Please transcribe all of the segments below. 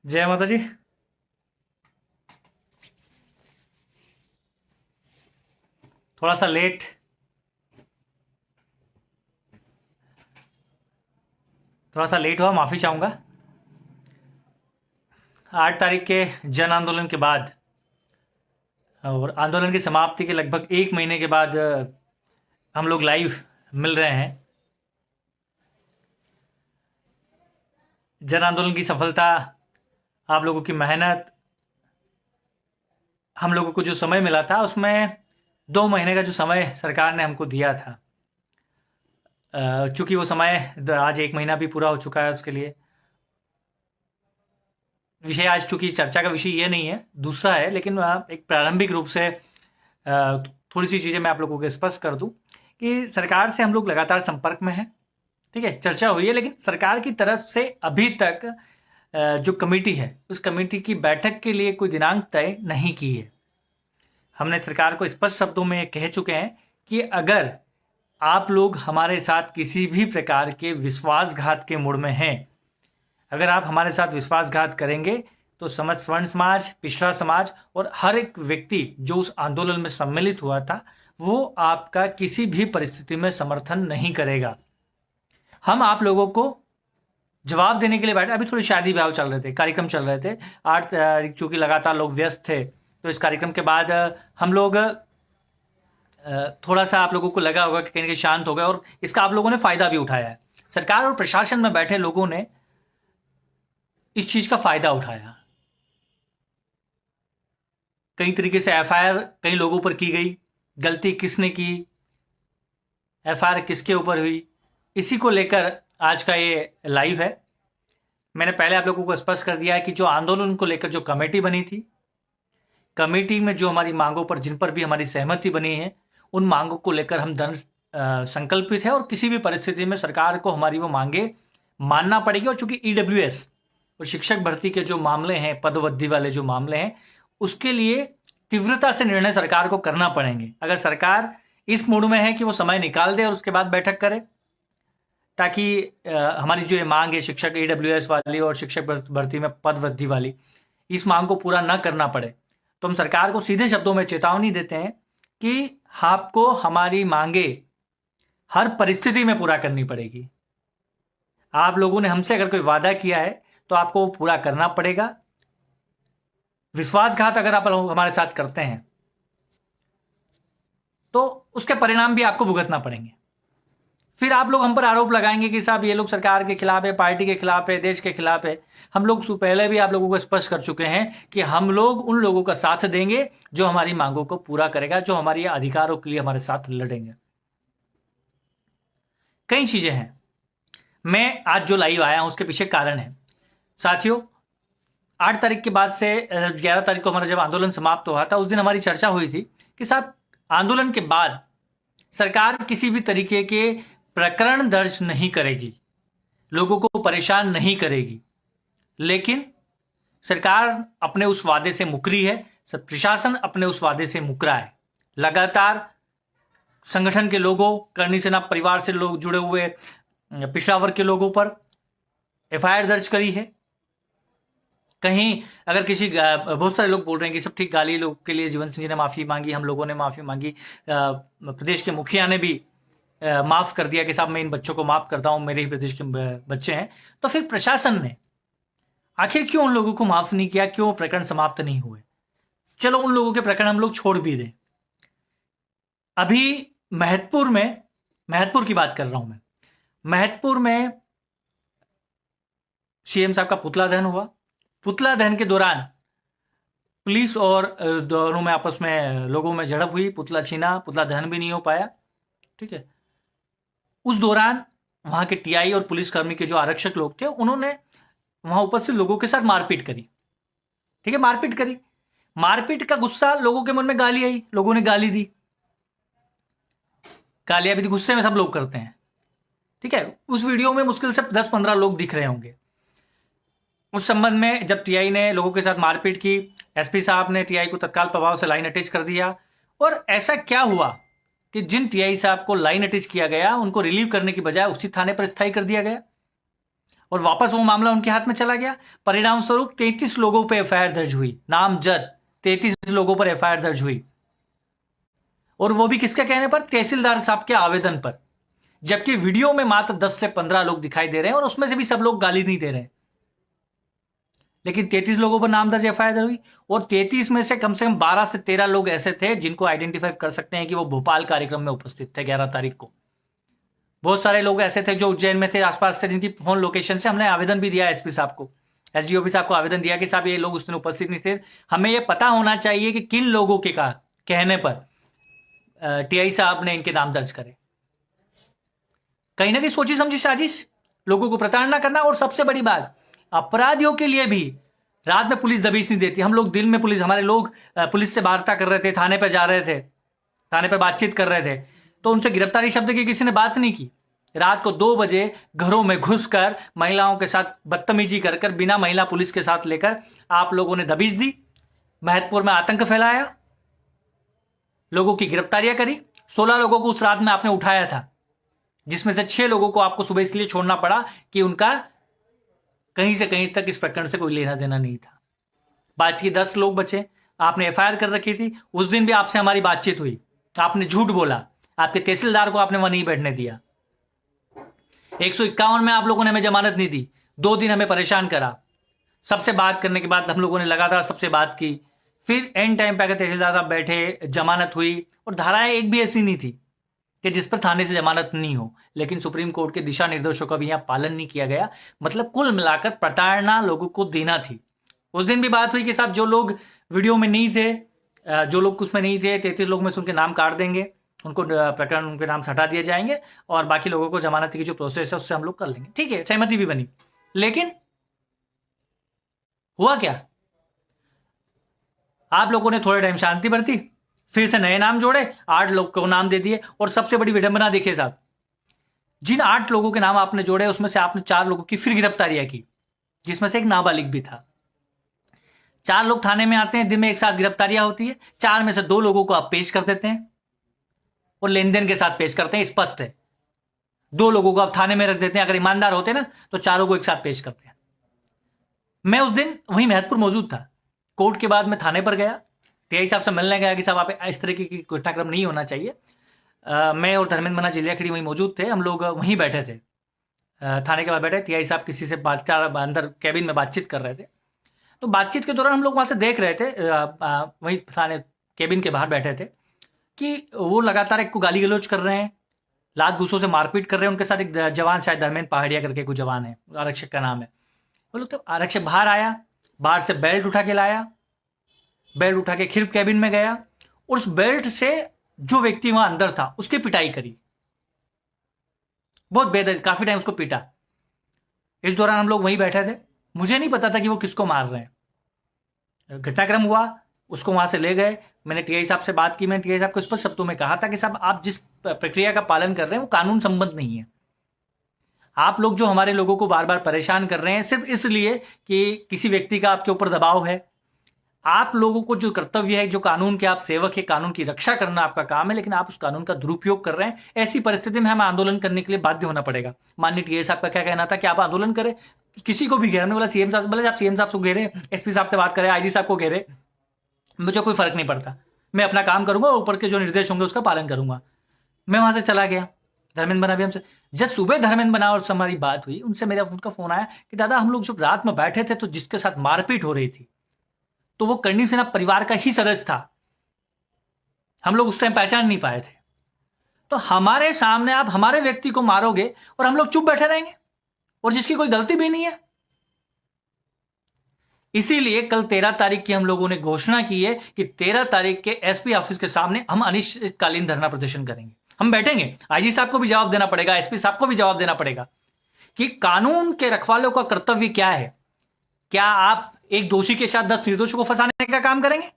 जय माता जी। थोड़ा सा लेट। हुआ, माफ़ी चाहूँगा। 8 तारीख के जन आंदोलन के बाद और आंदोलन की समाप्ति के लगभग 1 महीने के बाद हम लोग लाइव मिल रहे हैं। जन आंदोलन की सफलता, आप लोगों की मेहनत, हम लोगों को जो समय मिला था उसमें 2 महीने का जो समय सरकार ने हमको दिया था, चूंकि वो समय आज 1 महीना भी पूरा हो चुका है। उसके लिए विषय आज चूंकि चर्चा का विषय ये नहीं है, दूसरा है, लेकिन एक प्रारंभिक रूप से थोड़ी सी चीज़ें मैं आप लोगों को स्पष्ट कर दूं कि सरकार से हम लोग लगातार संपर्क में हैं। ठीक है, चर्चा हुई है, लेकिन सरकार की तरफ से अभी तक जो कमेटी है उस कमेटी की बैठक के लिए कोई दिनांक तय नहीं की है। हमने सरकार को स्पष्ट शब्दों में कह चुके हैं कि अगर आप लोग हमारे साथ किसी भी प्रकार के विश्वासघात के मूड में हैं, अगर आप हमारे साथ विश्वासघात करेंगे तो स्वर्ण समाज, पिछड़ा समाज और हर एक व्यक्ति जो उस आंदोलन में सम्मिलित हुआ था वो आपका किसी भी परिस्थिति में समर्थन नहीं करेगा। हम आप लोगों को जवाब देने के लिए बैठे। अभी थोड़ी शादी ब्याह चल रहे थे, कार्यक्रम चल रहे थे। 8 तारीख चूंकि लगातार लोग व्यस्त थे, तो इस कार्यक्रम के बाद हम लोग थोड़ा सा आप लोगों को लगा होगा कि कहीं कहीं शांत हो गए, और इसका आप लोगों ने फायदा भी उठाया है। सरकार और प्रशासन में बैठे लोगों ने इस चीज का फायदा उठाया। कई तरीके से एफआईआर कई लोगों पर की गई, गलती किसने की, एफआईआर किसके ऊपर हुई, इसी को लेकर आज का ये लाइव है। मैंने पहले आप लोगों को स्पष्ट कर दिया है कि जो आंदोलन को लेकर जो कमेटी बनी थी, कमेटी में जो हमारी मांगों पर, जिन पर भी हमारी सहमति बनी है, उन मांगों को लेकर हम दृढ़ संकल्पित है और किसी भी परिस्थिति में सरकार को हमारी वो मांगे मानना पड़ेगी। और चूंकि ईडब्ल्यूएस और शिक्षक भर्ती के जो मामले हैं, पदवृद्धि वाले जो मामले हैं, उसके लिए तीव्रता से निर्णय सरकार को करना पड़ेंगे। अगर सरकार इस मूड में है कि वो समय निकाल दे और उसके बाद बैठक करे, ताकि हमारी जो ये मांग है शिक्षक ईडब्ल्यूएस वाली और शिक्षक भर्ती में पदवृद्धि वाली, इस मांग को पूरा न करना पड़े, तो हम सरकार को सीधे शब्दों में चेतावनी देते हैं कि आपको हमारी मांगे हर परिस्थिति में पूरा करनी पड़ेगी। आप लोगों ने हमसे अगर कोई वादा किया है तो आपको वो पूरा करना पड़ेगा। विश्वासघात अगर आप हमारे साथ करते हैं तो उसके परिणाम भी आपको भुगतना पड़ेंगे। फिर आप लोग हम पर आरोप लगाएंगे कि साहब ये लोग सरकार के खिलाफ है, पार्टी के खिलाफ है, देश के खिलाफ है। हम लोग पहले भी आप लोगों को स्पष्ट कर चुके हैं कि हम लोग उन लोगों का साथ देंगे जो हमारी मांगों को पूरा करेगा, जो हमारी अधिकारों के लिए हमारे साथ लड़ेंगे। कई चीजें हैं, मैं आज जो लाइव आया हूं उसके पीछे कारण है। साथियों, 8 तारीख के बाद से 11 तारीख को हमारा जब आंदोलन समाप्त हुआ था, उस दिन हमारी चर्चा हुई थी कि साहब आंदोलन के बाद सरकार किसी भी तरीके के प्रकरण दर्ज नहीं करेगी, लोगों को परेशान नहीं करेगी। लेकिन सरकार अपने उस वादे से मुकरी है, प्रशासन अपने उस वादे से मुकरा है। लगातार संगठन के लोगों, करनी सेना परिवार से लोग जुड़े हुए पिछड़ा वर्ग के लोगों पर एफआईआर दर्ज करी है। कहीं अगर किसी, बहुत सारे लोग बोल रहे हैं कि सब ठीक, गाली लोग के लिए जीवन सिंह जी ने माफी मांगी, हम लोगों ने माफी मांगी, प्रदेश के मुखिया ने भी माफ कर दिया कि साहब मैं इन बच्चों को माफ करता हूं, मेरे ही प्रदेश के बच्चे हैं। तो फिर प्रशासन ने आखिर क्यों उन लोगों को माफ नहीं किया, क्यों प्रकरण समाप्त नहीं हुए? चलो उन लोगों के प्रकरण हम लोग छोड़ भी दें। अभी महतपुर की बात कर रहा हूं मैं। महतपुर में सीएम साहब का पुतला दहन हुआ। पुतला दहन के दौरान पुलिस और दोनों में आपस में लोगों में झड़प हुई, पुतला छीना, पुतला दहन भी नहीं हो पाया। ठीक है, उस दौरान वहां के टीआई और पुलिसकर्मी के जो आरक्षक लोग थे उन्होंने वहां उपस्थित लोगों के साथ मारपीट करी। ठीक है, मारपीट करी। मारपीट का गुस्सा, लोगों के मन में गाली आई, लोगों ने गाली दी, गालियां भी दी, गुस्से में सब लोग करते हैं। ठीक है, उस वीडियो में मुश्किल से 10-15 लोग दिख रहे होंगे। उस संबंध में जब टीआई ने लोगों के साथ मारपीट की, एसपी साहब ने टीआई को तत्काल प्रभाव से लाइन अटैच कर दिया। और ऐसा क्या हुआ कि जिन टीआई साहब को लाइन अटैच किया गया उनको रिलीव करने की बजाय उसी थाने पर स्थायी कर दिया गया। और वापस वो मामला उनके हाथ में चला गया। परिणाम स्वरूप 33 लोगों पर एफआईआर दर्ज हुई, नामजद 33 लोगों पर एफआईआर दर्ज हुई, और वो भी किसके कहने पर? तहसीलदार साहब के आवेदन पर। जबकि वीडियो में मात्र 10 से 15 लोग दिखाई दे रहे हैं और उसमें से भी सब लोग गाली नहीं दे रहे हैं, लेकिन 33 लोगों पर नाम दर्ज एफआईआर हुई। और 33 में से कम 12 से 13 लोग ऐसे थे जिनको आइडेंटिफाई कर सकते हैं कि वो भोपाल कार्यक्रम में उपस्थित थे 11 तारीख को। बहुत सारे लोग ऐसे थे जो उज्जैन में थे, आसपास थे, जिनकी फोन लोकेशन से हमने आवेदन भी दिया एसपी साहब को, एसडीओपी साहब को आवेदन दिया कि साहब ये लोग उस दिन उपस्थित नहीं थे। हमें ये पता होना चाहिए कि किन लोगों के कहने पर टीआई साहब ने इनके नाम दर्ज करे। कहीं ना कहीं सोची समझी साजिश, लोगों को प्रताड़ना करना। और सबसे बड़ी बात, अपराधियों के लिए भी रात में पुलिस दबिश नहीं देती। हम लोग दिन में हमारे लोग पुलिस से वार्ता कर रहे थे, थाने पर जा रहे थे, थाने पर बातचीत कर रहे थे, तो उनसे गिरफ्तारी शब्द की किसी ने बात नहीं की। रात को 2 बजे घरों में घुसकर महिलाओं के साथ बदतमीजी कर बिना महिला पुलिस के साथ लेकर आप लोगों ने दबिश दी, महतपुर में आतंक फैलाया, लोगों की गिरफ्तारियां करी। 16 लोगों को उस रात में आपने उठाया था, जिसमें से 6 लोगों को आपको सुबह इसलिए छोड़ना पड़ा कि उनका कहीं से कहीं तक इस प्रकरण से कोई लेना देना नहीं था। बाकी 10 लोग बचे, आपने एफआईआर कर रखी थी। उस दिन भी आपसे हमारी बातचीत हुई, आपने झूठ बोला, आपके तहसीलदार को आपने वहां नहीं बैठने दिया। 151 में आप लोगों ने हमें जमानत नहीं दी, 2 दिन हमें परेशान करा। सबसे बात करने के बाद हम लोगों ने लगातार सबसे बात की, फिर एंड टाइम पे आकर तहसीलदार साहब बैठे, जमानत हुई। और धाराएं एक भी ऐसी नहीं थी कि जिस पर थाने से जमानत नहीं हो, लेकिन सुप्रीम कोर्ट के दिशा निर्देशों का भी यहां पालन नहीं किया गया। मतलब कुल मिलाकर प्रताड़ना लोगों को देना थी। उस दिन भी बात हुई कि साहब जो लोग वीडियो में नहीं थे, जो लोग उसमें नहीं थे, 33 लोग में से उनके नाम काट देंगे, उनको प्रकरण उनके नाम से हटा दिए जाएंगे और बाकी लोगों को जमानत की जो प्रोसेस है उससे हम लोग कर लेंगे। ठीक है, सहमति भी बनी। लेकिन हुआ क्या? आप लोगों ने थोड़े टाइम शांति बरती, फिर से नए नाम जोड़े, 8 लोग को नाम दे दिए। और सबसे बड़ी विडंबना देखिए साहब, जिन 8 लोगों के नाम आपने जोड़े उसमें से आपने 4 लोगों की फिर गिरफ्तारियां की, जिसमें से एक नाबालिग भी था। 4 लोग थाने में आते हैं, दिन में एक साथ गिरफ्तारियां होती है। 4 में से 2 लोगों को आप पेश कर देते हैं और लेन देन के साथ पेश करते हैं, स्पष्ट है। 2 लोगों को आप थाने में रख देते हैं। अगर ईमानदार होते ना तो चारों को एक साथ पेश करते हैं। मैं उस दिन वहीं महतपुर मौजूद था। कोर्ट के बाद मैं थाने पर गया, टीआई साहब से मिलने गया कि साहब आप इस तरह की घटनाक्रम नहीं होना चाहिए। मैं और धर्मेंद्र मना जिलिया खड़ी वहीं मौजूद थे, हम लोग वहीं बैठे थे, थाने के बाद बैठे। टीआई साहब किसी से अंदर कैबिन में बातचीत कर रहे थे। तो बातचीत के दौरान हम लोग वहां से देख रहे थे, वहीं थाने कैबिन के बाहर बैठे थे, कि वो लगातार एक को गाली गलौज कर रहे हैं, लात घूसों से मारपीट कर रहे हैं। उनके साथ एक जवान, शायद धर्मेंद्र पहाड़िया करके कोई जवान है, आरक्षक का नाम है। वो लोग, तो आरक्षक बाहर आया, बाहर से बेल्ट उठा के लाया, बेल्ट उठा के खिर कैबिन में गया और उस बेल्ट से जो व्यक्ति वहां अंदर था उसकी पिटाई करी, बहुत बेदर्द, काफी टाइम उसको पीटा। इस दौरान हम लोग वहीं बैठे थे, मुझे नहीं पता था कि वो किसको मार रहे हैं। घटनाक्रम हुआ, उसको वहां से ले गए। मैंने टीआई साहब से बात की, मैंने टीआई साहब को स्पष्ट शब्दों में कहा था कि साहब आप जिस प्रक्रिया का पालन कर रहे हैं वो कानून संबद्ध नहीं है। आप लोग जो हमारे लोगों को बार बार परेशान कर रहे हैं सिर्फ इसलिए कि किसी व्यक्ति का आपके ऊपर दबाव है। आप लोगों को जो कर्तव्य है, जो कानून के आप सेवक है, कानून की रक्षा करना आपका काम है, लेकिन आप उस कानून का दुरुपयोग कर रहे हैं। ऐसी परिस्थिति में हमें आंदोलन करने के लिए बाध्य होना पड़ेगा। माननीय टीआई साहब का क्या कहना था कि आप आंदोलन करें, किसी को भी घेरे। हमने बोला सीएम साहब, बोले आप सीएम साहब को घेरे, एसपी साहब से बात करें, आईजी साहब को घेरे, मुझे कोई फर्क नहीं पड़ता, मैं अपना काम करूंगा, ऊपर के जो निर्देश होंगे उसका पालन करूंगा। मैं वहां से चला गया। धर्मेंद्र बना भी हमसे, जब सुबह धर्मेंद्र बना और हमारी बात हुई, उनसे मेरा उनका फोन आया कि दादा हम लोग जब रात में बैठे थे तो जिसके साथ मारपीट हो रही थी तो वो करनी सेना परिवार का ही सदस्य था, हम लोग उस टाइम पहचान नहीं पाए थे। तो हमारे सामने आप हमारे व्यक्ति को मारोगे और हम लोग चुप बैठे रहेंगे, और जिसकी कोई गलती भी नहीं है। इसीलिए कल 13 तारीख की हम लोगों ने घोषणा की है कि 13 तारीख के एसपी ऑफिस के सामने हम अनिश्चितकालीन धरना प्रदर्शन करेंगे। हम बैठेंगे, आईजी साहब को भी जवाब देना पड़ेगा, एसपी साहब को भी जवाब देना पड़ेगा कि कानून के रखवालों का कर्तव्य क्या है। क्या आप एक दोषी के साथ 10 निर्दोषों को फंसाने का काम करेंगे?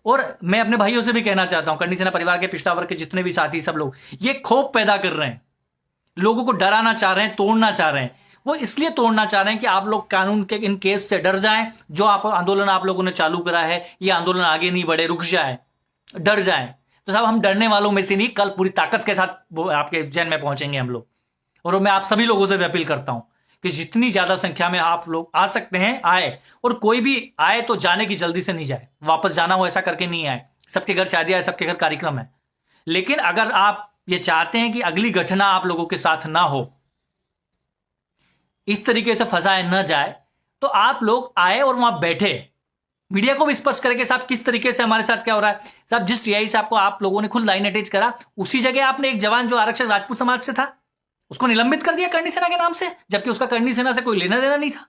और मैं अपने भाइयों से भी कहना चाहता हूं, करनी सेना परिवार के पिछड़ा वर्ग के जितने भी साथी, सब लोग ये खौफ पैदा कर रहे हैं, लोगों को डराना चाह रहे हैं, तोड़ना चाह रहे हैं। वो इसलिए तोड़ना चाह रहे हैं कि आप लोग कानून के इन केस से डर जाएं। जो आप आंदोलन आप लोगों ने चालू करा है, ये आंदोलन आगे नहीं बढ़े, रुक जाए, डर जाए। तो साहब हम डरने वालों में से नहीं, कल पूरी ताकत के साथ आपके जैन में पहुंचेंगे हम लोग। और मैं आप सभी लोगों से भी अपील करता हूं कि जितनी ज्यादा संख्या में आप लोग आ सकते हैं आए, और कोई भी आए तो जाने की जल्दी से नहीं जाए, वापस जाना हो ऐसा करके नहीं आए। सबके घर शादियां है, सबके घर कार्यक्रम है। लेकिन अगर आप ये चाहते हैं कि अगली घटना आप लोगों के साथ ना हो, इस तरीके से फंसाए न जाए, तो आप लोग आए और वहां बैठे, मीडिया को भी स्पष्ट करके साहब किस तरीके से हमारे साथ क्या हो रहा है। साहब जिस टीआई साहब को आप लोगों ने खुद लाइन अटैच करा, उसी जगह आपने एक जवान जो आरक्षक राजपूत समाज से था उसको निलंबित कर दिया करनी सेना के नाम से, जबकि उसका करनी सेना से कोई लेना देना नहीं था।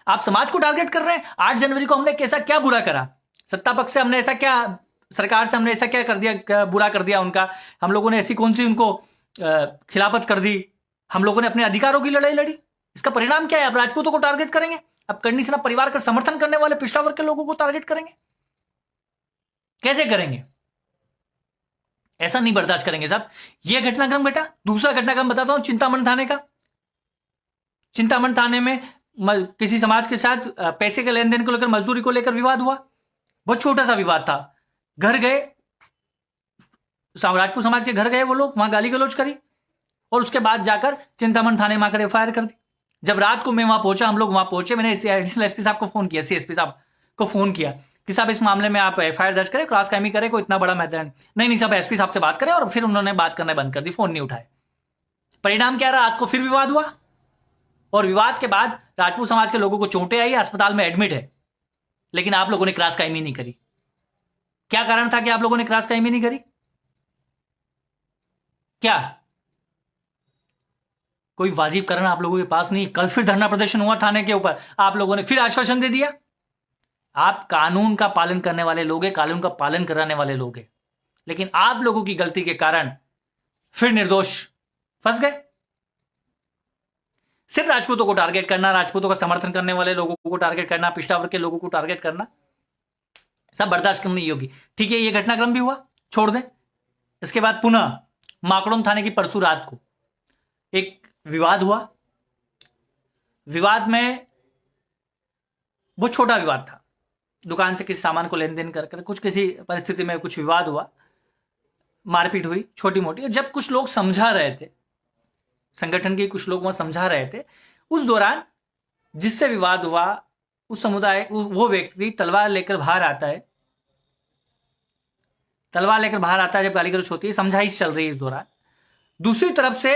आप समाज को टारगेट कर रहे हैं। 8 जनवरी को हमने कैसा क्या बुरा करा, सत्ता पक्ष से हमने ऐसा क्या, सरकार से हमने ऐसा क्या कर दिया, बुरा कर दिया उनका, हम लोगों ने ऐसी कौन सी उनको खिलाफत कर दी, हम लोगों ने अपने अधिकारों की लड़ाई लड़ी। इसका परिणाम क्या है? अब राजपूतों को टारगेट करेंगे, अब करनी सेना परिवार का समर्थन करने वाले पिछड़ा वर्ग के लोगों को टारगेट करेंगे। कैसे करेंगे? ऐसा नहीं बर्दाश्त करेंगे साहब। यह घटनाक्रम बेटा। दूसरा घटनाक्रम बताता हूं चिंतामणि थाने का। चिंतामणि थाने में किसी समाज के साथ पैसे के लेन देन को लेकर, मजदूरी को लेकर विवाद हुआ। बहुत छोटा सा विवाद था। घर गए, राजपूत समाज के घर गए वो लोग, वहां गाली गलौज करी और उसके बाद जाकर चिंतामणि थाने में आकर एफआईआर कर दी। जब रात को मैं वहां पहुंचा, हम लोग वहां पहुंचे, मैंने एडिशनल एसपी साहब को फोन किया, सीएसपी साहब को फोन किया कि साहब इस मामले में आप एफआईआर दर्ज करें, क्रॉस क्राइम करें, कोई इतना बड़ा मैटर नहीं साहब एसपी साहब से बात करें। और फिर उन्होंने बात करना बंद कर दी, फोन नहीं उठाए। परिणाम क्या रहा? रात को फिर विवाद हुआ और विवाद के बाद राजपूत समाज के लोगों को चोटें आई, अस्पताल में एडमिट है। लेकिन आप लोगों ने क्रॉस क्राइम नहीं करी। क्या कारण था कि आप लोगों ने क्रॉस क्राइम नहीं करी? क्या कोई वाजिब कारण आप लोगों के पास नहीं? कल फिर धरना प्रदर्शन हुआ थाने के ऊपर, आप लोगों ने फिर आश्वासन दे दिया। आप कानून का पालन करने वाले लोग हैं, कानून का पालन कराने वाले लोग हैं, लेकिन आप लोगों की गलती के कारण फिर निर्दोष फंस गए। सिर्फ राजपूतों को टारगेट करना, राजपूतों का समर्थन करने वाले लोगों को टारगेट करना, पिछड़ा वर्ग के लोगों को टारगेट करना, सब बर्दाश्त करनी नहीं होगी। ठीक है, यह घटनाक्रम भी हुआ, छोड़ दें। इसके बाद पुनः माकड़ोम थाने की परसों रात को एक विवाद हुआ। विवाद में बहुत छोटा विवाद था, दुकान से किसी सामान को लेन देन कर कुछ किसी परिस्थिति में कुछ विवाद हुआ, मारपीट हुई छोटी मोटी। जब कुछ लोग समझा रहे थे, संगठन के कुछ लोग वहां समझा रहे थे, उस दौरान जिससे विवाद हुआ उस समुदाय, वो व्यक्ति तलवार लेकर बाहर आता है। तलवार लेकर बाहर आता है जब गाली गलौज होती है, समझाइश चल रही है इस दौरान। दूसरी तरफ से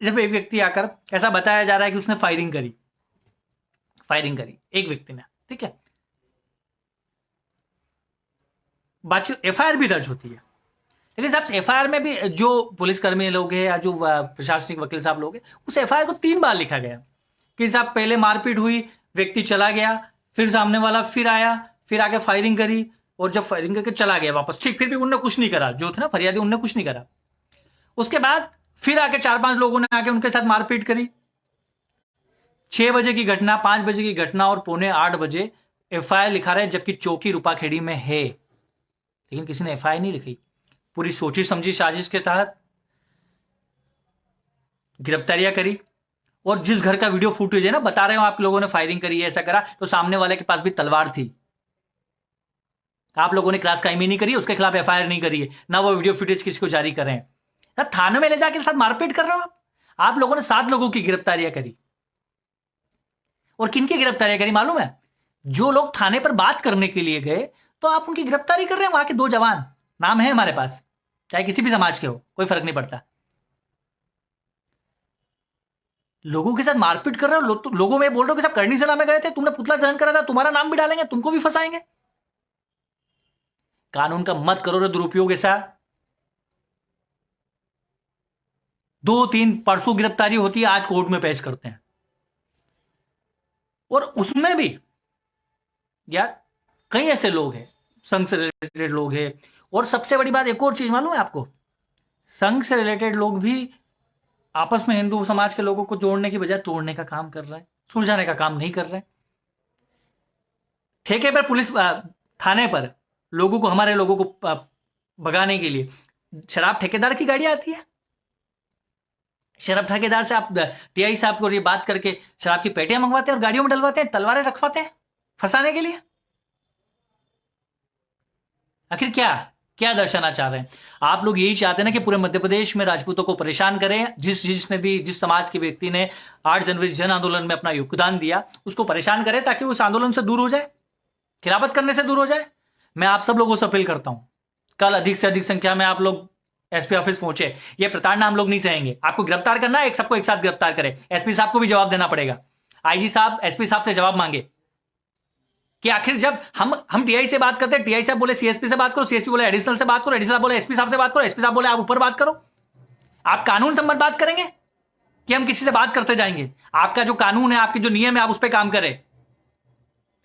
जब एक व्यक्ति आकर, ऐसा बताया जा रहा है कि उसने फायरिंग करी एक व्यक्ति ने, ठीक है। बातचीत, एफआईआर भी दर्ज होती है, लेकिन साहब एफआईआर में भी जो पुलिसकर्मी लोग हैं या जो प्रशासनिक वकील साहब लोग हैं, उस एफआईआर को 3 बार लिखा गया कि साहब पहले मारपीट हुई, व्यक्ति चला गया, फिर सामने वाला फिर आया, फिर आके फायरिंग करी और जब फायरिंग करके चला गया वापस, ठीक, फिर भी उनने कुछ नहीं करा, जो थे ना फरियादी उनने कुछ नहीं करा। उसके बाद फिर आके 4-5 लोगों ने आके उनके साथ मारपीट करी। 6 बजे की घटना, 5 बजे की घटना और 7:45 बजे एफआईआर लिखा रहे, जबकि चौकी रूपाखेड़ी में है, लेकिन किसी ने एफआईआर नहीं लिखी। पूरी सोची समझी साजिश के तहत गिरफ्तारियां करी। और जिस घर का वीडियो फुटेज है ना, बता रहे हो आप लोगों ने फायरिंग करी है, ऐसा करा, तो सामने वाले के पास भी तलवार थी। आप लोगों ने क्रॉस क्राइम नहीं करी, उसके खिलाफ एफआईआर नहीं करी है, ना वो वीडियो फुटेज किसी को जारी कर रहे हैं, ना थाने में ले जाके साथ मारपीट कर रहे हो आप लोगों ने 7 लोगों की गिरफ्तारियां करी। और किनकी गिरफ्तारियां करी मालूम है? जो लोग थाने पर बात करने के लिए गए, तो आप उनकी गिरफ्तारी कर रहे हैं। वहां के 2 जवान, नाम है हमारे पास, चाहे किसी भी समाज के हो, कोई फर्क नहीं पड़ता। लोगों के साथ मारपीट कर रहे हो, लोगों में बोल रहे हो कि साहब करनी सेना में गए थे, तुमने पुतला दहन करा था, तुम्हारा नाम भी डालेंगे, तुमको भी फंसाएंगे। कानून का मत करो रे दुरुपयोग ऐसा। 2-3 परसों गिरफ्तारी होती है, आज कोर्ट में पेश करते हैं। और उसमें भी यार कई ऐसे लोग हैं, संघ से रिलेटेड लोग हैं। और सबसे बड़ी बात, एक और चीज मालूम है आपको, संघ से रिलेटेड लोग भी आपस में हिंदू समाज के लोगों को जोड़ने की बजाय तोड़ने का काम कर रहे हैं, सुलझाने का काम नहीं कर रहे हैं। ठेके पर पुलिस, थाने पर लोगों को, हमारे लोगों को भगाने के लिए शराब ठेकेदार की गाड़ी आती है। शराब ठेकेदार से आप टीआई साहब को ये बात करके शराब की पेटियां मंगवाते हैं और गाड़ियों में डलवाते हैं, तलवारें रखवाते हैं फंसाने के लिए। आखिर क्या क्या दर्शाना चाह रहे हैं आप लोग? यही चाहते हैं ना कि पूरे मध्य प्रदेश में राजपूतों को परेशान करें। जिस समाज के व्यक्ति ने 8 जनवरी जन आंदोलन में अपना योगदान दिया उसको परेशान करें ताकि वो उस आंदोलन से दूर हो जाए, खिलाफत करने से दूर हो जाए। मैं आप सब लोगों से अपील करता हूं, कल अधिक से अधिक संख्या में आप लोग एसपी ऑफिस पहुंचे। ये प्रताड़ना हम लोग नहीं सहेंगे। आपको गिरफ्तार करना है, सबको एक साथ गिरफ्तार करें। एसपी साहब को भी जवाब देना पड़ेगा। आईजी साहब एसपी साहब से जवाब मांगे कि आखिर जब हम टीआई से बात करते हैं, टीआई साहब बोले सीएसपी से बात करो, सीएसपी बोले एडिशनल से बात करो, एडिशनल बोले एसपी साहब से बात करो, एसपी साहब बोले आप ऊपर बात करो। आप कानून संबंध बात करेंगे कि हम किसी से बात करते जाएंगे? आपका जो कानून है, आपकी जो नियम है, आप उस पर काम करें।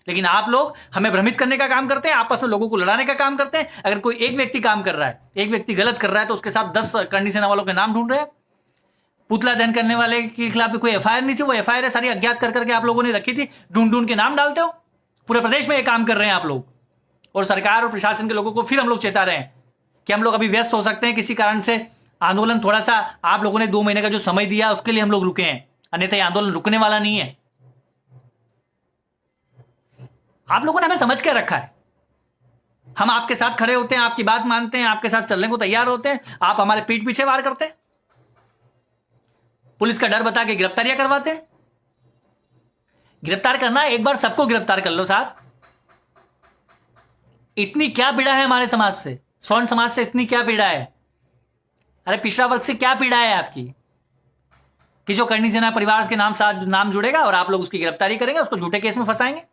लेकिन आप लोग हमें भ्रमित करने का काम करते हैं, आपस में लोगों को लड़ाने का काम करते हैं। अगर कोई एक व्यक्ति काम कर रहा है, एक व्यक्ति गलत कर रहा है, तो उसके साथ 10 करनी सेना वालों के नाम ढूंढ रहे हैं। पुतला दहन करने वाले के खिलाफ भी कोई एफआईआर नहीं थी, वो एफआईआर सारी अज्ञात कर करके आप लोगों ने रखी थी, ढूंढ ढूंढ के नाम डालते हो। पूरे प्रदेश में ये काम कर रहे हैं आप लोग, और सरकार और प्रशासन के लोगों को फिर हम लोग चेता रहे हैं कि हम लोग अभी व्यस्त हो सकते हैं किसी कारण से। आंदोलन थोड़ा सा आप लोगों ने 2 महीने का जो समय दिया उसके लिए हम लोग रुके हैं, अन्यथा ये आंदोलन रुकने वाला नहीं है। आप लोगों ने हमें समझ के रखा है, हम आपके साथ खड़े होते हैं, आपकी बात मानते हैं, आपके साथ चलने को तैयार होते हैं। आप हमारे पीठ पीछे वार करते हैं, पुलिस का डर बता के गिरफ्तारियां करवाते हैं। गिरफ्तार करना है, एक बार सबको गिरफ्तार कर लो साहब। इतनी क्या पीड़ा है हमारे समाज से, स्वर्ण समाज से इतनी क्या पीड़ा है? अरे पिछड़ा वर्ग से क्या पीड़ा है आपकी कि जो करनी सेना परिवार के नाम साथ नाम जुड़ेगा और आप लोग उसकी गिरफ्तारी करेंगे, उसको झूठे केस में फंसाएंगे?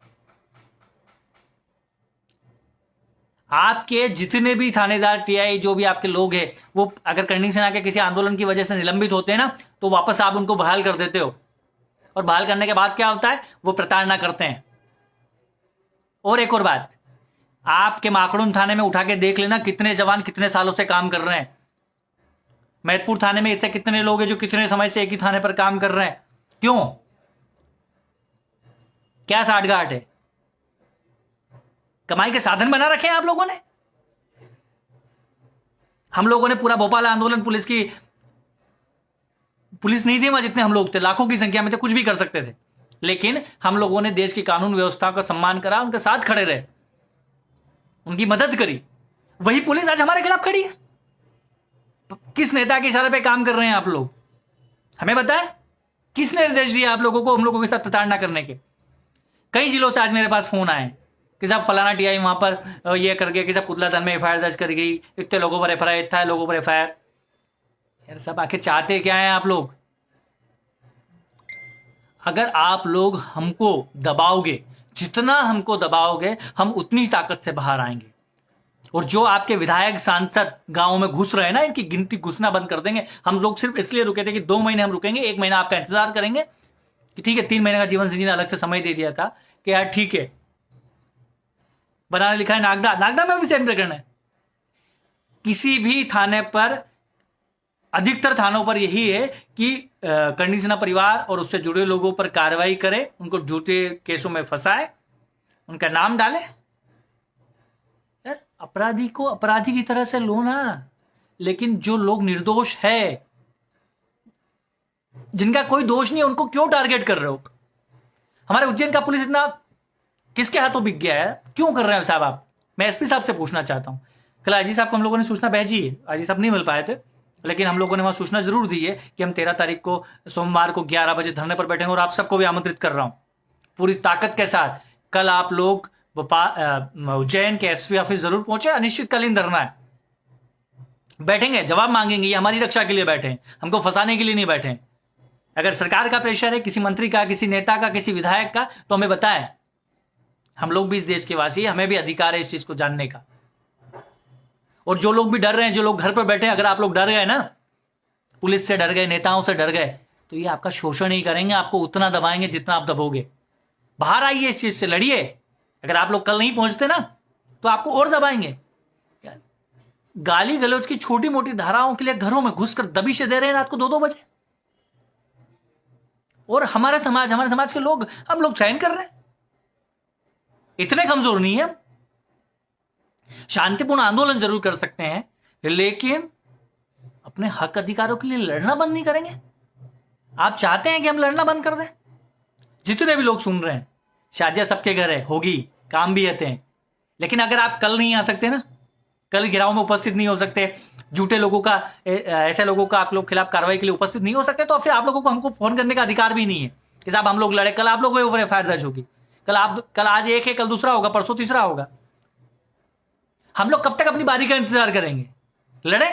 आपके जितने भी थानेदार, टीआई, जो भी आपके लोग हैं, वो अगर करनी सेना के किसी आंदोलन की वजह से निलंबित होते हैं ना, तो वापस आप उनको बहाल कर देते हो। और बहाल करने के बाद क्या होता है? वो प्रताड़ना करते हैं। और एक और बात, आपके माखड़ून थाने में उठा के देख लेना कितने जवान कितने सालों से काम कर रहे हैं। मैदपुर थाने में इतने कितने लोग हैं जो कितने समय से एक ही थाने पर काम कर रहे हैं। क्यों? क्या साठगांठ है? कमाई के साधन बना रखे हैं आप लोगों ने। हम लोगों ने पूरा भोपाल आंदोलन, पुलिस नहीं थी वहां, जितने हम लोग थे लाखों की संख्या में थे, कुछ भी कर सकते थे। लेकिन हम लोगों ने देश की कानून व्यवस्था का सम्मान करा, उनके साथ खड़े रहे, उनकी मदद करी। वही पुलिस आज हमारे खिलाफ खड़ी है। किस नेता के इशारे पे काम कर रहे हैं आप लोग? हमें बताएं, किसने निर्देश दिया आप लोगों को हम लोगों के साथ प्रताड़ना करने के? कई जिलों से आज मेरे पास फोन आए कि साहब फलाना टीआई वहां पर ये कर गया, कि साहब पुतला दहन में एफआईआर दर्ज कर गई, इतने लोगों पर एफआईआर, इतना लोगों पर एफआईआर। यार सब आखिर चाहते क्या है आप लोग? अगर आप लोग हमको दबाओगे, जितना हमको दबाओगे, हम उतनी ताकत से बाहर आएंगे। और जो आपके विधायक सांसद गांव में घुस रहे हैं ना, इनकी गिनती घुसना बंद कर देंगे। हम लोग सिर्फ इसलिए रुके थे कि 2 महीने हम रुकेंगे, 1 महीना आपका इंतजार करेंगे कि ठीक है, 3 महीने का जीवन से जीने अलग से समय दे दिया था कि यार ठीक है। बनाने लिखा है नागदा में भी सेम प्रकरण है। किसी भी थाने पर, अधिकतर थानों पर यही है कि करनी सेना परिवार और उससे जुड़े लोगों पर कार्रवाई करे, उनको झूठे केसों में फंसाए, उनका नाम डाले। यार अपराधी को अपराधी की तरह से लो ना, लेकिन जो लोग निर्दोष है, जिनका कोई दोष नहीं है, उनको क्यों टारगेट कर रहे हो? हमारे उज्जैन का पुलिस इतना किसके हाथों बिक गया है? क्यों कर रहे हैं साहब आप? मैं एसपी साहब से पूछना चाहता हूं। कल आईजी साहब को हम लोगों ने सूचना भेजी है, आईजी साहब नहीं मिल पाए थे, लेकिन हम लोगों ने वहां सूचना जरूर दी है कि हम 13 तारीख को सोमवार को 11 बजे धरने पर बैठेंगे। और आप सबको भी आमंत्रित कर रहा हूं पूरी ताकत के साथ। कल आप लोग उज्जैन के एसपी ऑफिस जरूर पहुंचे, अनिश्चितकालीन धरना है, बैठेंगे, जवाब मांगेंगे। ये हमारी रक्षा के लिए बैठे हैं, हमको फंसाने के लिए नहीं बैठे हैं। अगर सरकार का प्रेशर है, किसी मंत्री का, किसी नेता का, किसी विधायक का, तो हमें बताएं। हम लोग भी इस देश के वासी हैं, हमें भी अधिकार है इस चीज को जानने का। और जो लोग भी डर रहे हैं, जो लोग घर पर बैठे हैं, अगर आप लोग डर गए ना, पुलिस से डर गए, नेताओं से डर गए, तो ये आपका शोषण ही करेंगे, आपको उतना दबाएंगे जितना आप दबोगे। बाहर आइए, इस चीज से लड़िए। अगर आप लोग कल नहीं पहुंचते ना, तो आपको और दबाएंगे। गाली गलौज की छोटी मोटी धाराओं के लिए घरों में घुसकर दबिशें दे रहे हैं रात को 2-2 बजे। और हमारे समाज के लोग, हम लोग सहन कर रहे हैं। इतने कमजोर नहीं है। शांतिपूर्ण आंदोलन जरूर कर सकते हैं, लेकिन अपने हक अधिकारों के लिए लड़ना बंद नहीं करेंगे। आप चाहते हैं कि हम लड़ना बंद कर दें? जितने भी लोग सुन रहे हैं, शादियां सबके घर है, होगी, काम भी आते हैं, लेकिन अगर आप कल नहीं आ सकते ना, कल घेराव में उपस्थित नहीं हो सकते, झूठे लोगों का, ऐसे लोगों का आप लोग खिलाफ कार्रवाई के लिए उपस्थित नहीं हो सकते, तो फिर आप लोगों को हमको फोन करने का अधिकार भी नहीं है कि साहब हम लोग लड़े। कल आप लोगों के ऊपर एफआईआर दर्ज होगी, कल आज एक है, कल दूसरा होगा, परसों तीसरा होगा। हम लोग कब तक अपनी बारी का इंतजार करेंगे? लड़े।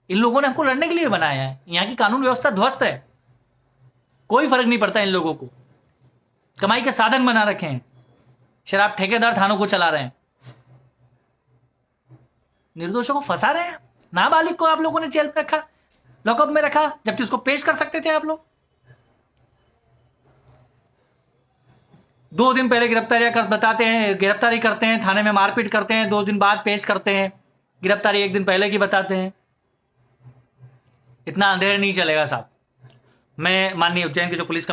इन लोगों ने हमको लड़ने के लिए बनाया है। यहां की कानून व्यवस्था ध्वस्त है, कोई फर्क नहीं पड़ता इन लोगों को। कमाई के साधन बना रखे हैं, शराब ठेकेदार थानों को चला रहे हैं, निर्दोषों को फंसा रहे हैं। नाबालिग को आप लोगों ने जेल में रखा, लॉकअप में रखा, जबकि उसको पेश कर सकते थे आप लोग। 2 दिन पहले गिरफ्तारी करते हैं, थाने में मारपीट करते हैं, 2 दिन बाद पेश करते हैं, गिरफ्तारी 1 दिन पहले की बताते हैं। इतना अंधेर नहीं चलेगा साहब। मैं माननीय उज्जैन के जो पुलिस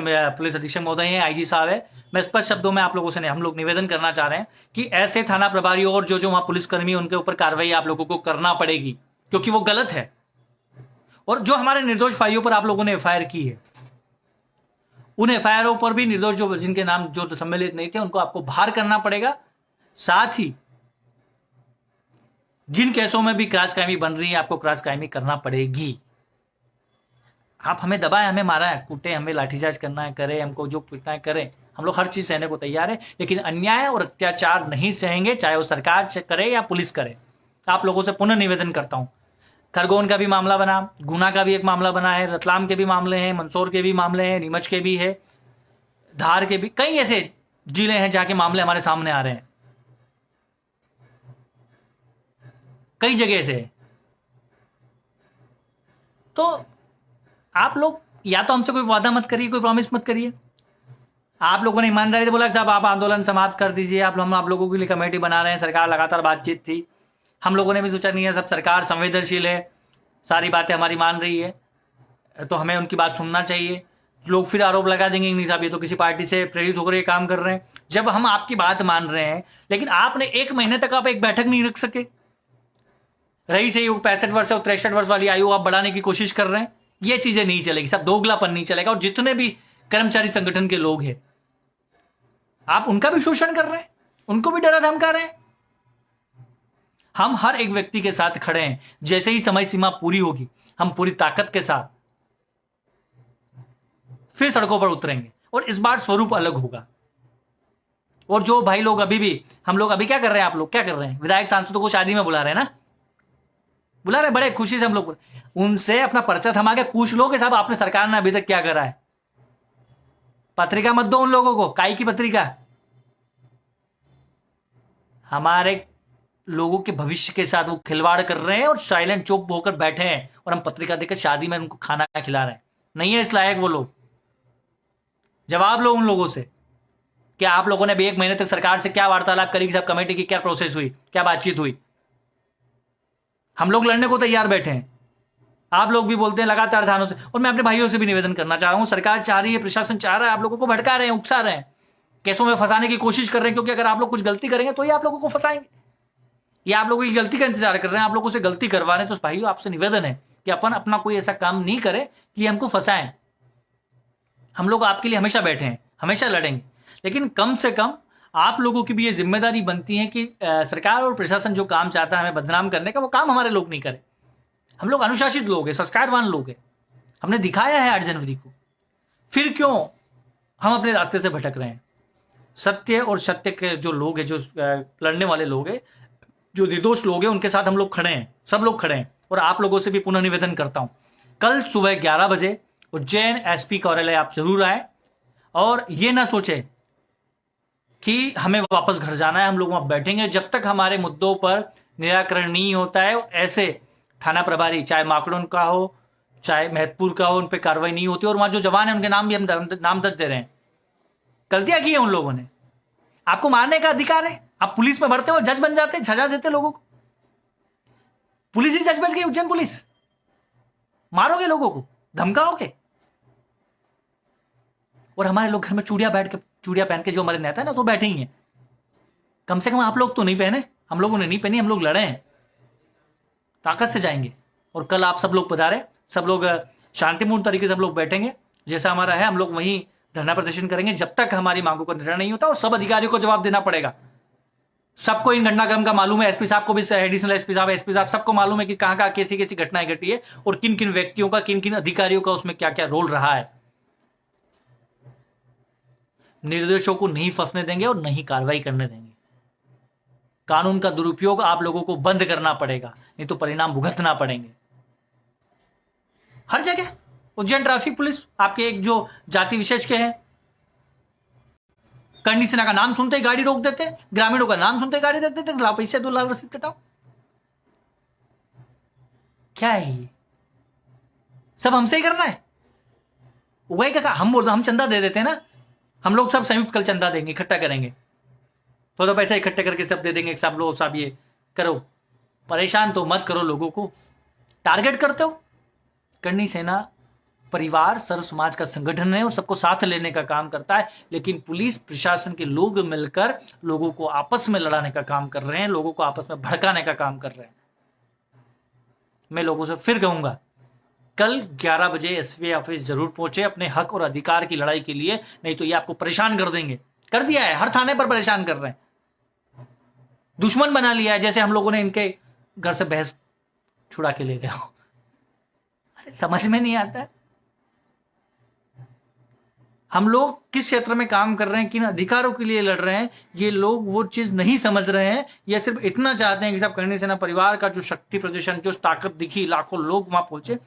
अधीक्षक महोदय हैं, आईजी साहब है, मैं स्पष्ट शब्दों में आप लोगों से हम लोग निवेदन करना चाह रहे हैं कि ऐसे थाना प्रभारियों और जो वहां पुलिसकर्मी, उनके ऊपर कार्रवाई आप लोगों को करना पड़ेगी, क्योंकि वो गलत है। और जो हमारे निर्दोष भाइयों पर आप लोगों ने एफआईआर की है, उन एफआईआरों पर भी निर्दोष जो जिनके नाम जो सम्मिलित नहीं थे, उनको आपको बाहर करना पड़ेगा। साथ ही जिन केसों में भी क्रॉस कायमी बन रही है, आपको क्रॉस कायमी करना पड़ेगी। आप हमें दबाए, हमें मारा है, कूटे, हमें लाठीचार्ज करना है, करे, हमको जो पीटना है करे, हम लोग हर चीज सहने को तैयार है, लेकिन अन्याय और अत्याचार नहीं सहेंगे, चाहे वो सरकार से करे या पुलिस करे। आप लोगों से पुनः निवेदन करता हूं। खरगोन का भी मामला बना, गुना का भी एक मामला बना है, रतलाम के भी मामले हैं, मंदसौर के भी मामले हैं, नीमच के भी है, धार के भी, कई ऐसे जिले हैं जहां के मामले हमारे सामने आ रहे हैं, कई जगह से। तो आप लोग या तो हमसे कोई वादा मत करिए, कोई प्रॉमिस मत करिए। आप लोगों ने ईमानदारी से बोला साहब आप आंदोलन समाप्त कर दीजिए, हम आप लोगों के लिए कमेटी बना रहे हैं, सरकार लगातार बातचीत थी, हम लोगों ने भी सोचा नहीं है, सब सरकार संवेदनशील है, सारी बातें हमारी मान रही है, तो हमें उनकी बात सुनना चाहिए। लोग फिर आरोप लगा देंगे नहीं साहब ये तो किसी पार्टी से प्रेरित होकर ये काम कर रहे हैं। जब हम आपकी बात मान रहे हैं, लेकिन आपने 1 महीने तक आप एक बैठक नहीं रख सके, रही से 65 वर्ष और 63 वर्ष वाली आयु आप बढ़ाने की कोशिश कर रहे हैं, ये चीजें नहीं चलेगी सब, दोगलापन नहीं चलेगा। और जितने भी कर्मचारी संगठन के लोग हैं, आप उनका भी शोषण कर रहे हैं, उनको भी डरा धमका रहे हैं। हम हर एक व्यक्ति के साथ खड़े हैं, जैसे ही समय सीमा पूरी होगी हम पूरी ताकत के साथ फिर सड़कों पर उतरेंगे, और इस बार स्वरूप अलग होगा। और जो भाई लोग अभी भी, हम लोग अभी क्या कर रहे हैं, आप लोग क्या कर रहे हैं, विधायक सांसदों को शादी में बुला रहे हैं ना, बुला रहे बड़े खुशी से, हम लोग उनसे अपना पर्चा थमा के पूछ लो कि साहब आपने सरकार ने अभी तक क्या करा है। पत्रिका मत दो उन लोगों को, काई की पत्रिका। हमारे लोगों के भविष्य के साथ वो खिलवाड़ कर रहे हैं और साइलेंट चुप होकर बैठे हैं, और हम पत्रिका देकर शादी में उनको खाना खिला रहे हैं। नहीं है इस लायक वो लोग। जवाब लो उन लोगों से कि आप लोगों ने भी 1 महीने तक सरकार से क्या वार्तालाप करी, सब कमेटी की क्या प्रोसेस हुई, क्या बातचीत हुई। हम लोग लड़ने को तैयार बैठे हैं, आप लोग भी बोलते हैं लगातार थानों से। और मैं अपने भाइयों से भी निवेदन करना चाह रहा हूं, सरकार चाह रही है, प्रशासन चाह रहा है, आप लोगों को भड़का रहे हैं, उकसा रहे हैं, केसों में फंसाने की कोशिश कर रहे हैं, क्योंकि अगर आप लोग कुछ गलती करेंगे तो ये आप लोगों को फंसाएंगे। ये आप लोगों की गलती का इंतजार कर रहे हैं, आप लोगों से गलती करवा रहे हैं। तो भाइयों आपसे निवेदन है कि अपन अपना कोई ऐसा काम नहीं करे कि हमको फंसाएं। हम लोग आपके लिए हमेशा बैठे हैं, हमेशा लड़ेंगे, लेकिन कम से कम आप लोगों की भी ये जिम्मेदारी बनती है कि सरकार और प्रशासन जो काम चाहता है हमें बदनाम करने का, वो काम हमारे लोग नहीं करें। हम लोग अनुशासित लोग हैं, संस्कारवान लोग हैं, हमने दिखाया है 8 जनवरी को। फिर क्यों हम अपने रास्ते से भटक रहे हैं? सत्य और सत्य के जो लोग हैं, जो लड़ने वाले लोग हैं, जो निर्दोष लोग हैं, उनके साथ हम लोग खड़े हैं, सब लोग खड़े हैं। और आप लोगों से भी पुनः निवेदन करता हूं, कल सुबह 11 बजे उज्जैन एसपी कार्यालय आप जरूर आए, और ये ना सोचे कि हमें वापस घर जाना है, हम लोग वहां बैठेंगे जब तक हमारे मुद्दों पर निराकरण नहीं होता है। ऐसे थाना प्रभारी, चाहे माकड़ों का हो चाहे महतपुर का हो, उन पर कार्रवाई नहीं होती। और वहां जो जवान है उनके नाम भी हम नामजद दे रहे हैं। गलतियां की है उन लोगों ने, आपको मारने का अधिकार है, आप पुलिस में भरते हो, जज बन जाते, सजा देते लोगों को। पुलिस ही जज बन गई, उज्जैन पुलिस। मारोगे लोगों को, धमकाओगे। और हमारे लोग घर में चूड़ियां पहन के जो हमारे नेता है ना, तो बैठे ही हैं। कम से कम आप लोग तो नहीं पहने, हम लोगों ने नहीं पहनी, हम लोग लड़े हैं, ताकत से जाएंगे। और कल आप सब लोग पधारे, सब लोग शांतिपूर्ण तरीके से हम लोग बैठेंगे, जैसा हमारा है हम लोग वहीं धरना प्रदर्शन करेंगे जब तक हमारी मांगों का निर्णय नहीं होता। और सब अधिकारियों को जवाब देना पड़ेगा, सबको इन घटनाक्रम का मालूम है, एसपी साहब को भी, एडिशनल एसपी साहब सबको मालूम है कि कहां कहां कैसी कैसी घटनाएं घटी है और किन किन व्यक्तियों का, किन किन अधिकारियों का उसमें क्या क्या रोल रहा है। निर्दोषों को नहीं फंसने देंगे और नहीं कार्रवाई करने देंगे। कानून का दुरुपयोग आप लोगों को बंद करना पड़ेगा, नहीं तो परिणाम भुगतना पड़ेंगे हर जगह। उज्जैन ट्रैफिक पुलिस आपके एक जो जाति विशेष के हैं, करनी सेना का नाम सुनते ही गाड़ी रोक देते, ग्रामीणों का नाम सुनते ही गाड़ी रोक देते, लाओ पैसे दो, लाओ रसीद कटाओ। क्या है ये? सब हमसे ही करना है? वही क्या हम बोल रहे, हम चंदा दे देते हैं ना, हम लोग सब संयुक्त कल चंदा देंगे, इकट्ठा करेंगे, थोड़ा पैसा इकट्ठे करके सब दे देंगे, सब लोग सब ये करो। परेशान तो मत करो लोगों को, टारगेट करते हो। करनी सेना परिवार सर्व समाज का संगठन है और सबको साथ लेने का काम करता है, लेकिन पुलिस प्रशासन के लोग मिलकर लोगों को आपस में लड़ाने का काम कर रहे हैं, लोगों को आपस में भड़काने का काम कर रहे हैं। मैं लोगों से फिर कहूंगा, कल 11 बजे एसपी ऑफिस जरूर पहुंचे अपने हक और अधिकार की लड़ाई के लिए, नहीं तो ये आपको परेशान कर देंगे। कर दिया है, हर थाने पर परेशान कर रहे हैं, दुश्मन बना लिया है, जैसे हम लोगों ने इनके घर से भैंस छुड़ा के ले गए हो। समझ में नहीं आता है हम लोग किस क्षेत्र में काम कर रहे हैं, किन अधिकारों के लिए लड़ रहे हैं। ये लोग वो चीज नहीं समझ रहे हैं, ये सिर्फ इतना चाहते हैं कि सब करनी सेना परिवार का जो शक्ति प्रदर्शन, जो ताकत दिखी, लाखों लोग वहां पहुंचे,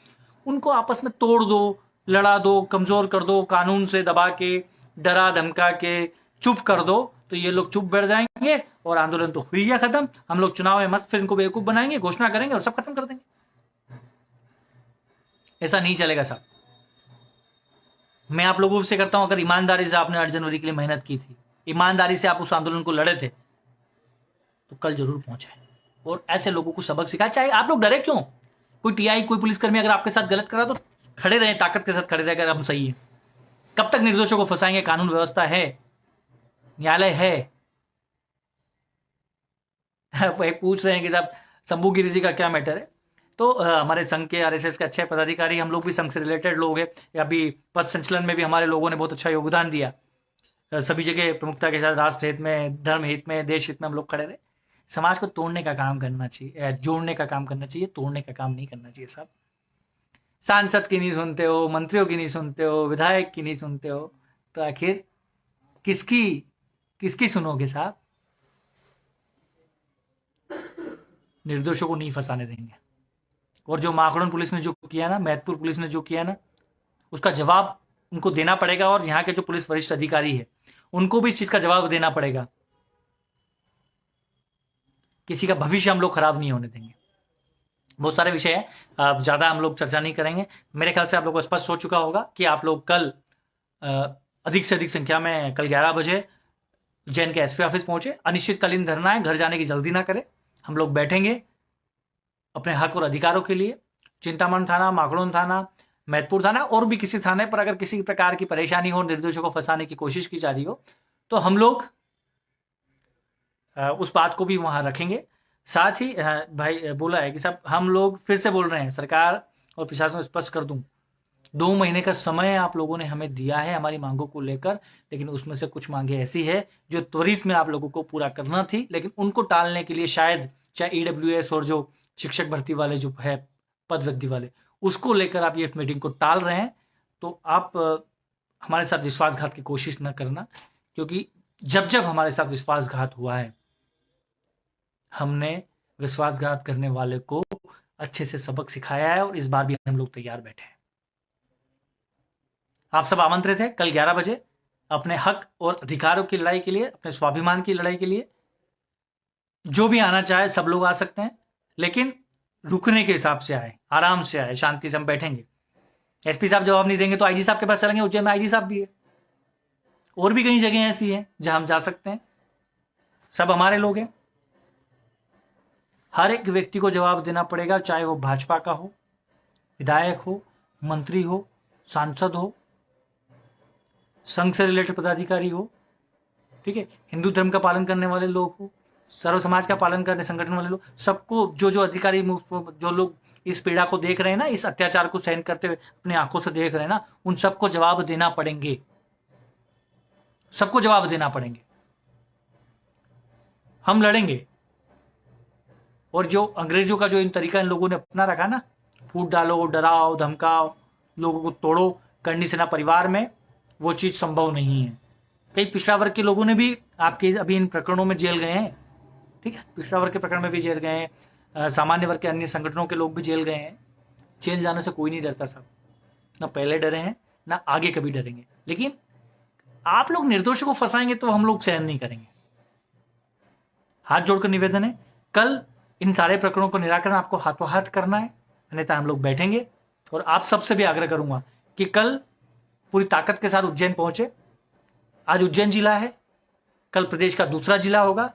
उनको आपस में तोड़ दो, लड़ा दो, कमजोर कर दो, कानून से दबा के, डरा धमका के चुप कर दो, तो ये लोग चुप बैठ जाएंगे और आंदोलन तो हुई गया खत्म। हम लोग चुनाव में मस्त फिर इनको बेवकूफ बनाएंगे, घोषणा करेंगे और सब खत्म कर देंगे। ऐसा नहीं चलेगा साहब। मैं आप लोगों से करता हूं, अगर ईमानदारी से आपने 8 जनवरी के लिए मेहनत की थी, ईमानदारी से आप उस आंदोलन को लड़े थे, तो कल जरूर पहुंचे और ऐसे लोगों को सबक सिखाए। चाहे आप लोग डरे क्यों, कोई टीआई, कोई पुलिसकर्मी अगर आपके साथ गलत करा तो खड़े रहे, ताकत के साथ खड़े रहे, अगर हम सही है। कब तक निर्दोषों को फंसाएंगे? कानून व्यवस्था है, न्यायालय है। पूछ रहे हैं कि साहब शंभू गिरी जी का क्या मैटर है, तो हमारे संघ के आरएसएस के अच्छे पदाधिकारी, हम लोग भी संघ से रिलेटेड लोग हैं, अभी पथ संचलन में भी हमारे लोगों ने बहुत अच्छा योगदान दिया। सभी जगह प्रमुखता के साथ राष्ट्र हित में, धर्म हित में, देश हित में हम लोग खड़े रहे। समाज को तोड़ने का काम करना चाहिए, जोड़ने का काम करना चाहिए, तोड़ने का काम नहीं करना चाहिए साहब। सांसद की नहीं सुनते हो, मंत्रियों की नहीं सुनते हो, विधायक की नहीं सुनते हो, तो आखिर किसकी किसकी सुनोगे साहब? निर्दोषों को नहीं फंसाने देंगे। और जो माखड़न पुलिस ने जो किया ना, मैहतपुर पुलिस ने जो किया ना, उसका जवाब उनको देना पड़ेगा। और यहाँ के जो पुलिस वरिष्ठ अधिकारी है उनको भी इस चीज का जवाब देना पड़ेगा। किसी का भविष्य हम लोग खराब नहीं होने देंगे। बहुत सारे विषय है, अब ज्यादा हम लोग चर्चा नहीं करेंगे। मेरे ख्याल से आप लोग को स्पष्ट हो चुका होगा कि आप लोग कल अधिक से अधिक संख्या में कल 11 बजे उज्जैन के एसपी ऑफिस पहुंचे। अनिश्चितकालीन धरना है, घर जाने की जल्दी ना करें। हम लोग बैठेंगे अपने हक और अधिकारों के लिए। चिंतामण थाना, माखड़ोन थाना, मैहतपुर थाना और भी किसी थाने पर अगर किसी प्रकार की परेशानी हो, निर्दोषों को फंसाने की कोशिश की जा रही हो, तो हम लोग उस बात को भी वहां रखेंगे। साथ ही भाई बोला है कि साहब, हम लोग फिर से बोल रहे हैं, सरकार और प्रशासन को स्पष्ट कर दूं, 2 महीने का समय आप लोगों ने हमें दिया है हमारी मांगों को लेकर, लेकिन उसमें से कुछ मांगे ऐसी है जो त्वरित में आप लोगों को पूरा करना थी, लेकिन उनको टालने के लिए शायद चाहे ईडब्ल्यूएस और जो शिक्षक भर्ती वाले जो है पद वृद्धि वाले, उसको लेकर आप ये मीटिंग को टाल रहे हैं। तो आप हमारे साथ विश्वासघात की कोशिश न करना, क्योंकि जब जब हमारे साथ विश्वासघात हुआ है, हमने विश्वासघात करने वाले को अच्छे से सबक सिखाया है और इस बार भी हम लोग तैयार बैठे हैं। आप सब आमंत्रित हैं कल 11 बजे अपने हक और अधिकारों की लड़ाई के लिए, अपने स्वाभिमान की लड़ाई के लिए। जो भी आना चाहे सब लोग आ सकते हैं, लेकिन रुकने के हिसाब से आए, आराम से आए, शांति से हम बैठेंगे। एसपी साहब जवाब नहीं देंगे तो आईजी साहब के पास चलेंगे। उज्जैन में आईजी साहब भी है, और भी कई जगह ऐसी हैं जहां हम जा सकते हैं। सब हमारे लोग हैं। हर एक व्यक्ति को जवाब देना पड़ेगा, चाहे वो भाजपा का हो, विधायक हो, मंत्री हो, सांसद हो, संघ से रिलेटेड पदाधिकारी हो, ठीक है, हिंदू धर्म का पालन करने वाले लोग हो, सर्व समाज का पालन करने संगठन वाले लोग, सबको जो जो अधिकारी, जो लोग इस पीड़ा को देख रहे हैं ना, इस अत्याचार को सहन करते हुए अपनी आंखों से देख रहे हैं ना, उन सबको जवाब देना पड़ेंगे। सबको जवाब देना पड़ेंगे। हम लड़ेंगे। और जो अंग्रेजों का जो इन तरीका इन लोगों ने अपना रखा ना, फूट डालो, डराओ, धमकाओ, लोगों को तोड़ो, करनी सेना परिवार में, वो चीज़ संभव नहीं है। कई पिछड़ा वर्ग के लोगों ने भी आपके अभी इन प्रकरणों में जेल गए हैं, ठीक है, पिछड़ा वर्ग के प्रकरण में भी जेल गए हैं, सामान्य वर्ग के अन्य संगठनों के लोग भी जेल गए हैं। जेल जाने से कोई नहीं डरता साहब, ना पहले डरे हैं ना आगे कभी डरेंगे। लेकिन आप लोग निर्दोषों को फंसाएंगे तो हम लोग सहन नहीं करेंगे। हाथ जोड़कर निवेदन है, कल इन सारे प्रकरणों को निराकरण आपको हाथों हाथ करना है, अन्यथा हम लोग बैठेंगे। और आप सबसे भी आग्रह करूंगा कि कल पूरी ताकत के साथ उज्जैन पहुंचे। आज उज्जैन जिला है, कल प्रदेश का दूसरा जिला होगा।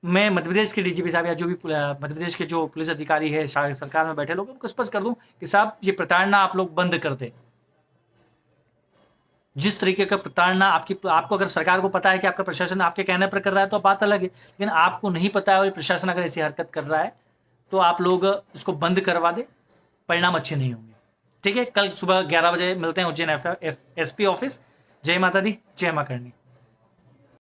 मैं मध्य प्रदेश के डीजीपी साहब या जो भी मध्य प्रदेश के जो पुलिस अधिकारी है सरकार में बैठे लोग, उनको स्पष्ट कर दूं कि साहब ये प्रताड़ना आप लोग बंद कर दे। जिस तरीके का प्रताड़ना आपको अगर सरकार को पता है कि आपका प्रशासन आपके कहने पर कर रहा है तो बात अलग है, लेकिन आपको नहीं पता है और प्रशासन अगर ऐसी हरकत कर रहा है तो आप लोग इसको बंद करवा दे, परिणाम अच्छे नहीं होंगे। ठीक है, कल सुबह 11 बजे मिलते हैं उज्जैन एसपी ऑफिस। जय माता दी, जय मां करनी।